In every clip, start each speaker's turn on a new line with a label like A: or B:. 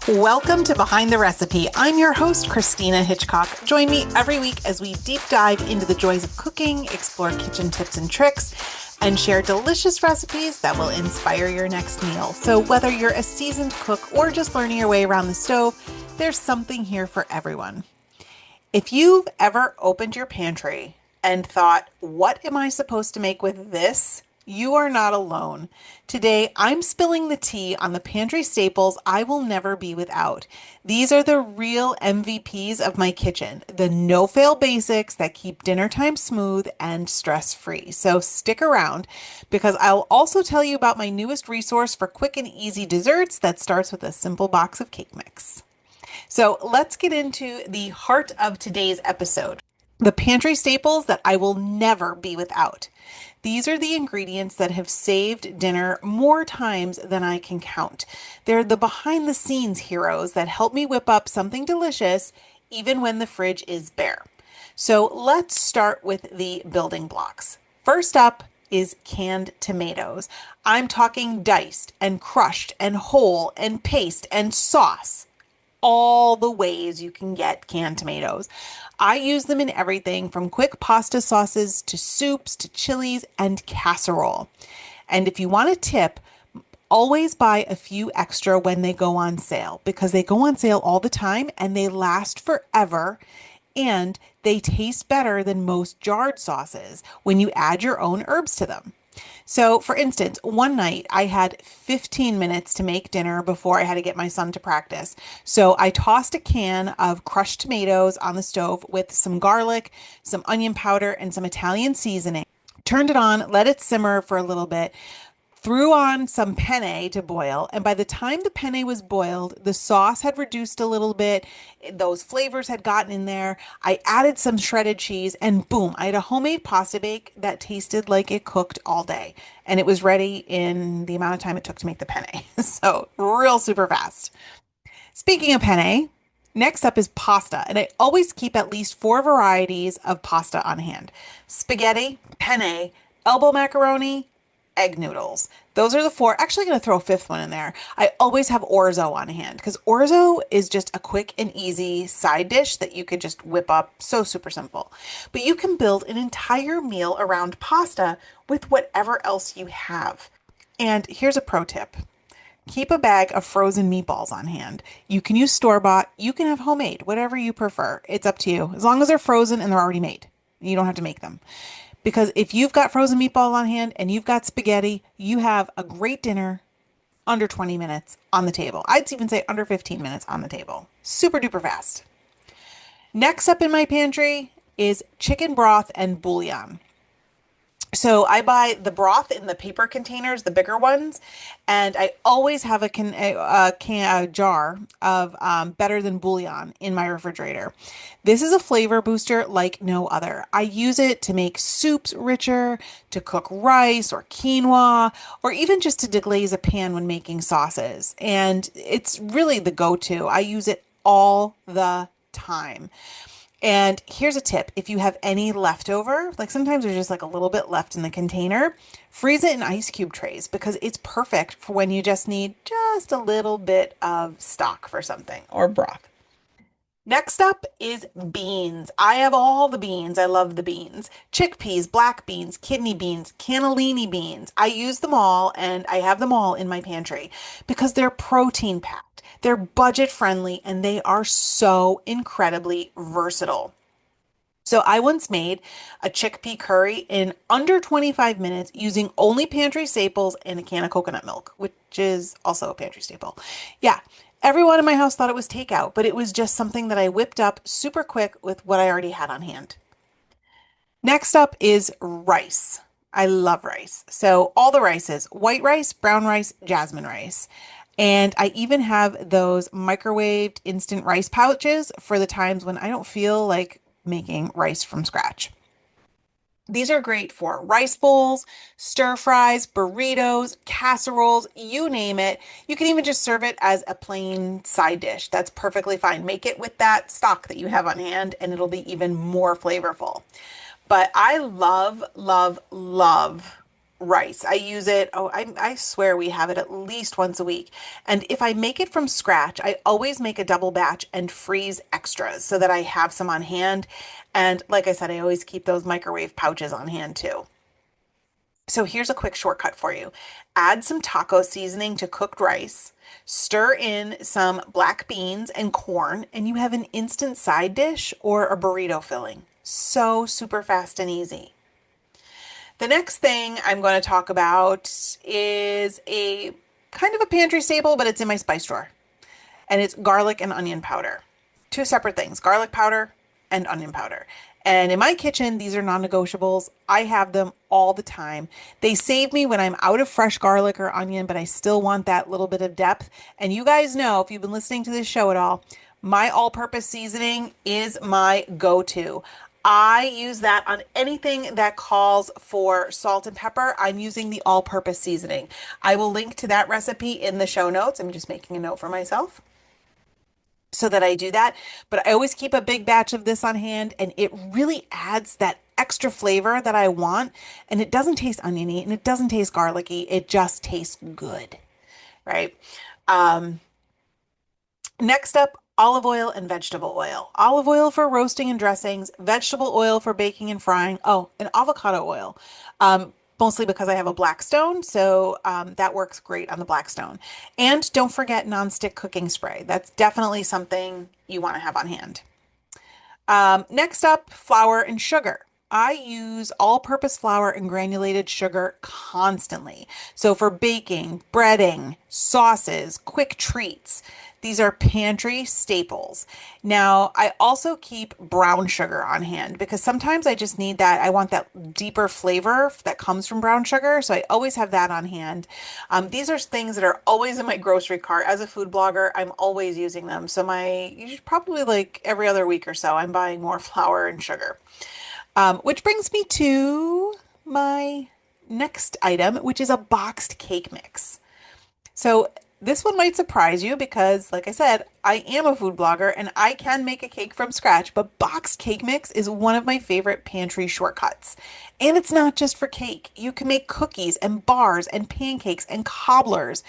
A: Welcome to Behind the Recipe. I'm your host, Christina Hitchcock. Join me every week as we deep dive into the joys of cooking, explore kitchen tips and tricks, and share delicious recipes that will inspire your next meal. So whether you're a seasoned cook or just learning your way around the stove, there's something here for everyone. If you've ever opened your pantry and thought, what am I supposed to make with this? You are not alone. Today, I'm spilling the tea on the pantry staples I will never be without. These are the real MVPs of my kitchen, the no-fail basics that keep dinner time smooth and stress-free. So stick around because I'll also tell you about my newest resource for quick and easy desserts that starts with a simple box of cake mix. So let's get into the heart of today's episode. The pantry staples that I will never be without. These are the ingredients that have saved dinner more times than I can count. They're the behind the scenes heroes that help me whip up something delicious even when the fridge is bare. So let's start with the building blocks. First up is canned tomatoes. I'm talking diced and crushed and whole and paste and sauce. All the ways you can get canned tomatoes. I use them in everything from quick pasta sauces to soups to chilies and casserole. And if you want a tip, always buy a few extra when they go on sale because they go on sale all the time and they last forever and they taste better than most jarred sauces when you add your own herbs to them. So, for instance, one night I had 15 minutes to make dinner before I had to get my son to practice. So I tossed a can of crushed tomatoes on the stove with some garlic, some onion powder, and some Italian seasoning. Turned it on, let it simmer for a little bit, threw on some penne to boil, and by the time the penne was boiled, the sauce had reduced a little bit, those flavors had gotten in there. I added some shredded cheese, and boom, I had a homemade pasta bake that tasted like it cooked all day, and it was ready in the amount of time it took to make the penne. So, real super fast. Speaking of penne, next up is pasta, and I always keep at least 4 varieties of pasta on hand: spaghetti, penne, elbow macaroni, egg noodles. Those are the 4. Actually, I'm going to throw a 5th one in there. I always have orzo on hand because orzo is just a quick and easy side dish that you could just whip up. So super simple. But you can build an entire meal around pasta with whatever else you have. And here's a pro tip. Keep a bag of frozen meatballs on hand. You can use store-bought, you can have homemade, whatever you prefer. It's up to you. As long as they're frozen and they're already made. You don't have to make them. Because if you've got frozen meatball on hand and you've got spaghetti, you have a great dinner under 20 minutes on the table. I'd even say under 15 minutes on the table. Super duper fast. Next up in my pantry is chicken broth and bouillon. So I buy the broth in the paper containers, the bigger ones, and I always have a jar of Better Than bouillon in my refrigerator. This is a flavor booster like no other. I use it to make soups richer, to cook rice or quinoa, or even just to deglaze a pan when making sauces. And it's really the go-to. I use it all the time. And here's a tip. If you have any leftover, like sometimes there's just like a little bit left in the container, freeze it in ice cube trays because it's perfect for when you just need just a little bit of stock for something or broth. Next up is beans. I have all the beans. I love the beans. Chickpeas, black beans, kidney beans, cannellini beans. I use them all and I have them all in my pantry because they're protein packed. They're budget friendly and they are so incredibly versatile. So I once made a chickpea curry in under 25 minutes using only pantry staples and a can of coconut milk, which is also a pantry staple. Yeah, everyone in my house thought it was takeout, but it was just something that I whipped up super quick with what I already had on hand. Next up is rice. I love rice. So all the rices, white rice, brown rice, jasmine rice. And I even have those microwaved instant rice pouches for the times when I don't feel like making rice from scratch. These are great for rice bowls, stir fries, burritos, casseroles, you name it. You can even just serve it as a plain side dish. That's perfectly fine. Make it with that stock that you have on hand and it'll be even more flavorful. But I love, love, love rice. I use it, I swear we have it at least once a week. And if I make it from scratch, I always make a double batch and freeze extras so that I have some on hand. And like I said, I always keep those microwave pouches on hand too. So here's a quick shortcut for you. Add some taco seasoning to cooked rice, stir in some black beans and corn, and you have an instant side dish or a burrito filling. So super fast and easy. The next thing I'm going to talk about is a kind of a pantry staple, but it's in my spice drawer. And it's garlic and onion powder. Two separate things, garlic powder and onion powder. And in my kitchen, these are non-negotiables. I have them all the time. They save me when I'm out of fresh garlic or onion, but I still want that little bit of depth. And you guys know, if you've been listening to this show at all, my all-purpose seasoning is my go-to. I use that on anything that calls for salt and pepper. I'm using the all-purpose seasoning. I will link to that recipe in the show notes. I'm just making a note for myself so that I do that. But I always keep a big batch of this on hand, and it really adds that extra flavor that I want. And it doesn't taste oniony and it doesn't taste garlicky. It just tastes good, right? Next up, olive oil and vegetable oil. Olive oil for roasting and dressings, vegetable oil for baking and frying. Oh, and avocado oil. Mostly because I have a Blackstone, so that works great on the Blackstone. And don't forget nonstick cooking spray. That's definitely something you want to have on hand. Next up, flour and sugar. I use all-purpose flour and granulated sugar constantly. So for baking, breading, sauces, quick treats, these are pantry staples. Now, I also keep brown sugar on hand because sometimes I just need that. I want that deeper flavor that comes from brown sugar. So I always have that on hand. These are things that are always in my grocery cart. As a food blogger, I'm always using them. So probably like every other week or so, I'm buying more flour and sugar. Which brings me to my next item, which is a boxed cake mix. So this one might surprise you because, like I said, I am a food blogger and I can make a cake from scratch, but boxed cake mix is one of my favorite pantry shortcuts. And it's not just for cake. You can make cookies and bars and pancakes and cobblers,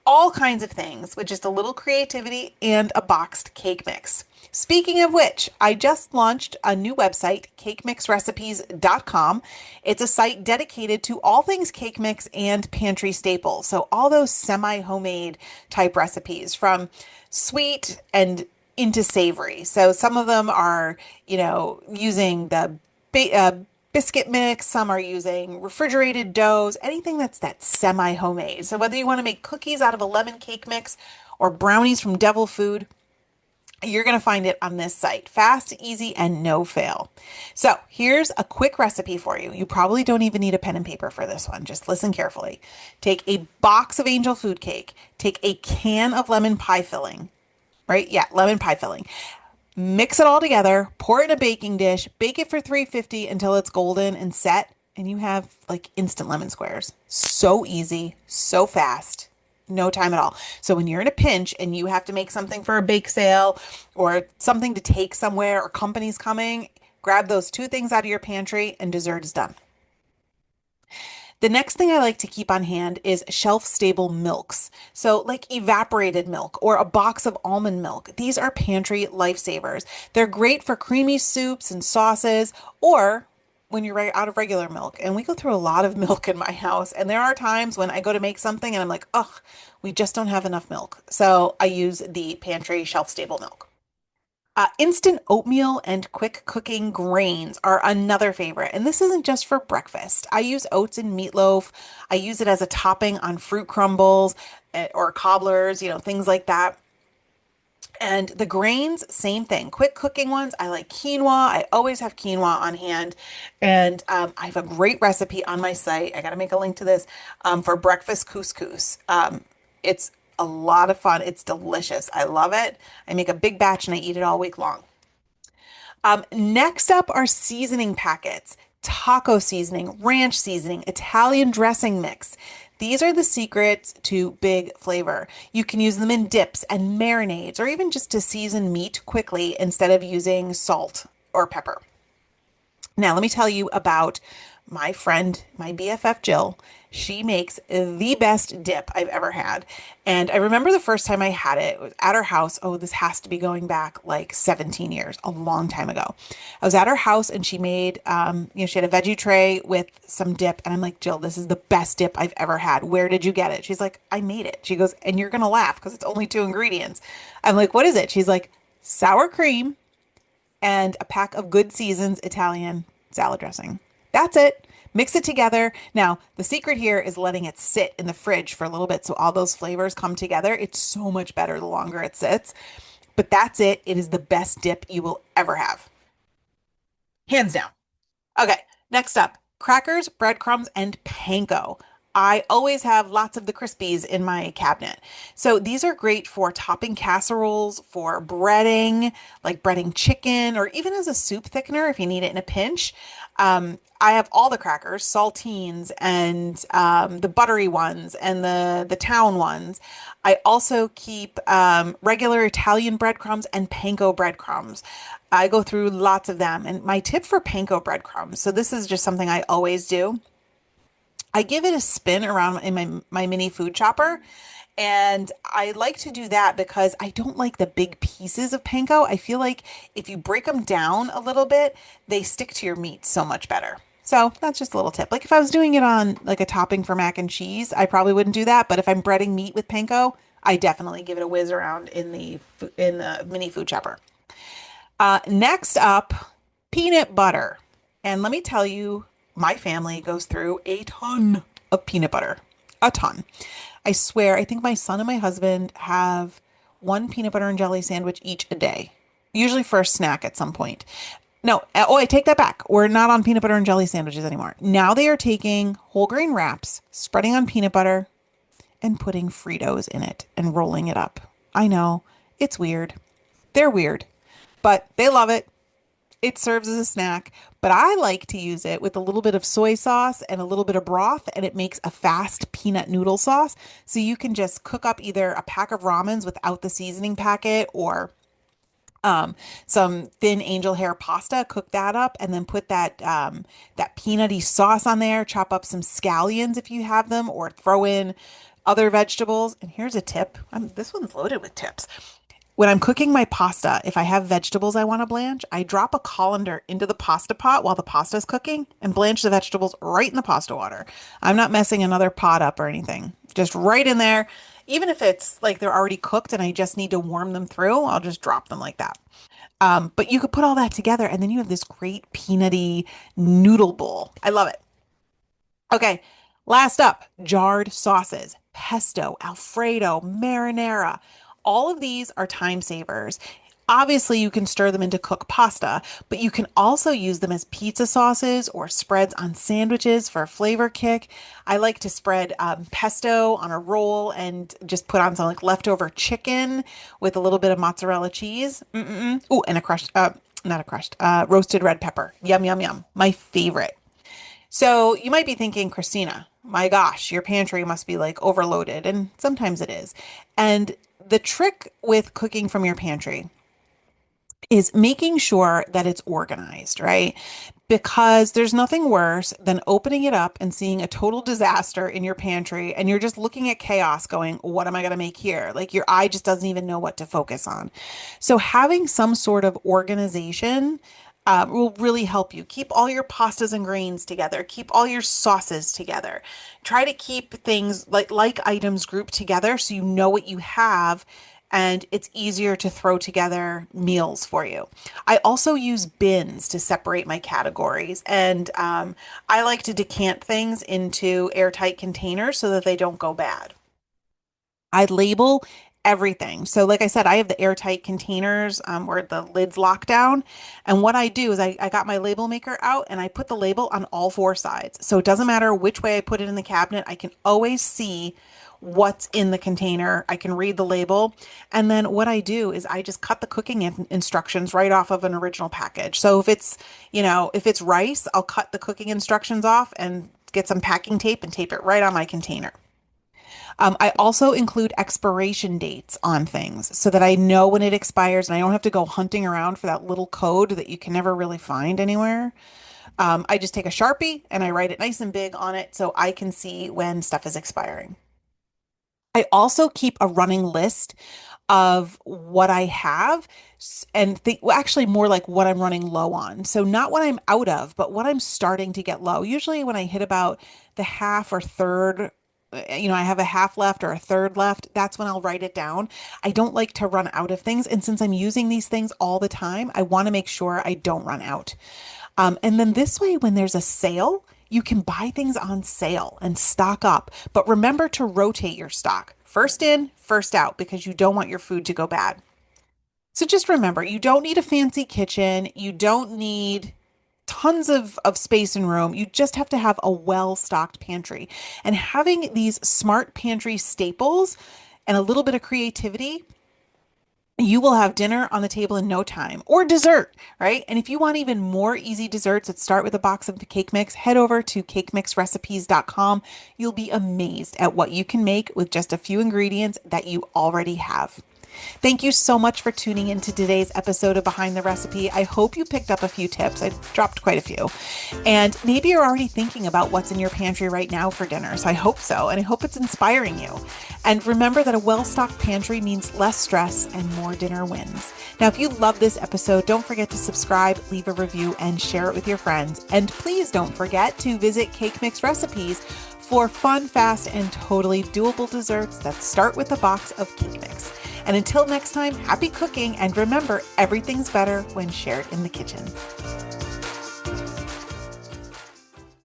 A: all kinds of things with just a little creativity and a boxed cake mix. Speaking of which, I just launched a new website, cakemixrecipes.com. It's a site dedicated to all things cake mix and pantry staples. So all those semi-homemade type recipes from sweet and into savory. So some of them are, using the biscuit mix. Some are using refrigerated doughs, anything that's that semi-homemade. So whether you want to make cookies out of a lemon cake mix or brownies from Devil Food, you're going to find it on this site. Fast, easy, and no fail. So here's a quick recipe for you. You probably don't even need a pen and paper for this one. Just listen carefully. Take a box of angel food cake. Take a can of lemon pie filling, right? Yeah, lemon pie filling. Mix it all together, pour it in a baking dish, bake it for 350 until it's golden and set, and you have like instant lemon squares. So easy, so fast. No time at all. So when you're in a pinch and you have to make something for a bake sale or something to take somewhere or company's coming, grab those two things out of your pantry and dessert is done. The next thing I like to keep on hand is shelf-stable milks. So like evaporated milk or a box of almond milk. These are pantry lifesavers. They're great for creamy soups and sauces or when you're out of regular milk. And we go through a lot of milk in my house. And there are times when I go to make something and I'm like, oh, we just don't have enough milk. So I use the pantry shelf-stable milk. Instant oatmeal and quick cooking grains are another favorite. And this isn't just for breakfast. I use oats in meatloaf. I use it as a topping on fruit crumbles or cobblers, things like that. And the grains, same thing. Quick cooking ones. I like quinoa. I always have quinoa on hand. And I have a great recipe on my site. I got to make a link to this for breakfast couscous. It's a lot of fun. It's delicious. I love it. I make a big batch and I eat it all week long. Next up are seasoning packets, taco seasoning, ranch seasoning, Italian dressing mix. These are the secrets to big flavor. You can use them in dips and marinades or even just to season meat quickly instead of using salt or pepper. Now, let me tell you about my friend, my BFF Jill, she makes the best dip I've ever had. And I remember the first time I had it, it was at her house. Oh, this has to be going back like 17 years, a long time ago. I was at her house and she made, she had a veggie tray with some dip. And I'm like, Jill, this is the best dip I've ever had. Where did you get it? She's like, I made it. She goes, and you're going to laugh because it's only two ingredients. I'm like, what is it? She's like, sour cream and a pack of Good Seasons Italian salad dressing. That's it. Mix it together. Now, the secret here is letting it sit in the fridge for a little bit so all those flavors come together. It's so much better the longer it sits. But that's it. It is the best dip you will ever have. Hands down. Okay, next up, crackers, breadcrumbs, and panko. I always have lots of the Crispies in my cabinet. So these are great for topping casseroles, for breading, like breading chicken, or even as a soup thickener if you need it in a pinch. I have all the crackers, saltines, and the buttery ones, and the town ones. I also keep regular Italian breadcrumbs and panko breadcrumbs. I go through lots of them. And my tip for panko breadcrumbs, so this is just something I always do. I give it a spin around in my mini food chopper. And I like to do that because I don't like the big pieces of panko. I feel like if you break them down a little bit, they stick to your meat so much better. So that's just a little tip. Like if I was doing it on like a topping for mac and cheese, I probably wouldn't do that. But if I'm breading meat with panko, I definitely give it a whiz around in the mini food chopper. Next up, peanut butter. And let me tell you, my family goes through a ton of peanut butter. A ton. I swear, I think my son and my husband have one peanut butter and jelly sandwich each a day, usually for a snack at some point. No, oh, I take that back. We're not on peanut butter and jelly sandwiches anymore. Now they are taking whole grain wraps, spreading on peanut butter, and putting Fritos in it and rolling it up. I know, it's weird. They're weird, but they love it. It serves as a snack, but I like to use it with a little bit of soy sauce and a little bit of broth, and it makes a fast peanut noodle sauce. So you can just cook up either a pack of ramens without the seasoning packet or some thin angel hair pasta, cook that up, and then put that peanutty sauce on there. Chop up some scallions if you have them, or throw in other vegetables. And here's a tip. This one's loaded with tips. When I'm cooking my pasta, if I have vegetables I want to blanch, I drop a colander into the pasta pot while the pasta is cooking and blanch the vegetables right in the pasta water. I'm not messing another pot up or anything. Just right in there. Even if it's like they're already cooked and I just need to warm them through, I'll just drop them like that. But you could put all that together and then you have this great peanutty noodle bowl. I love it. Okay, last up, jarred sauces, pesto, Alfredo, marinara. All of these are time savers. Obviously, you can stir them into cooked pasta, but you can also use them as pizza sauces or spreads on sandwiches for a flavor kick. I like to spread pesto on a roll and just put on some like leftover chicken with a little bit of mozzarella cheese. Oh, and a crushed, not a crushed, roasted red pepper. Yum, yum, yum. My favorite. So you might be thinking, Christina, my gosh, your pantry must be like overloaded. And sometimes it is. And the trick with cooking from your pantry is making sure that it's organized, right? Because there's nothing worse than opening it up and seeing a total disaster in your pantry and you're just looking at chaos going, what am I going to make here? Like your eye just doesn't even know what to focus on. So having some sort of organization will really help you keep all your pastas and grains together, keep all your sauces together. Try to keep things like items grouped together so you know what you have and it's easier to throw together meals for you. I also use bins to separate my categories, and I like to decant things into airtight containers so that they don't go bad. I label everything. So, like I said, I have the airtight containers where the lids lock down. And what I do is I got my label maker out and I put the label on all four sides. So it doesn't matter which way I put it in the cabinet, I can always see what's in the container. I can read the label. And then what I do is I just cut the cooking instructions right off of an original package. So if it's rice, I'll cut the cooking instructions off and get some packing tape and tape it right on my container. I also include expiration dates on things so that I know when it expires and I don't have to go hunting around for that little code that you can never really find anywhere. I just take a Sharpie and I write it nice and big on it so I can see when stuff is expiring. I also keep a running list of what I have and think, well, actually more like what I'm running low on. So not what I'm out of, but what I'm starting to get low. Usually when I hit about the half or third, I have a half left or a third left, that's when I'll write it down. I don't like to run out of things. And since I'm using these things all the time, I want to make sure I don't run out. And then this way, when there's a sale, you can buy things on sale and stock up. But remember to rotate your stock. First in, first out, because you don't want your food to go bad. So just remember, you don't need a fancy kitchen. You don't need tons of space and room. You just have to have a well-stocked pantry. And having these smart pantry staples and a little bit of creativity, you will have dinner on the table in no time or dessert, right? And if you want even more easy desserts that start with a box of the cake mix, head over to cakemixrecipes.com. You'll be amazed at what you can make with just a few ingredients that you already have. Thank you so much for tuning into today's episode of Behind the Recipe. I hope you picked up a few tips. I dropped quite a few. And maybe you're already thinking about what's in your pantry right now for dinner. So I hope so. And I hope it's inspiring you. And remember that a well-stocked pantry means less stress and more dinner wins. Now, if you love this episode, don't forget to subscribe, leave a review, and share it with your friends. And please don't forget to visit Cake Mix Recipes for fun, fast, and totally doable desserts that start with a box of cake mix. And until next time, happy cooking, and remember, everything's better when shared in the kitchen.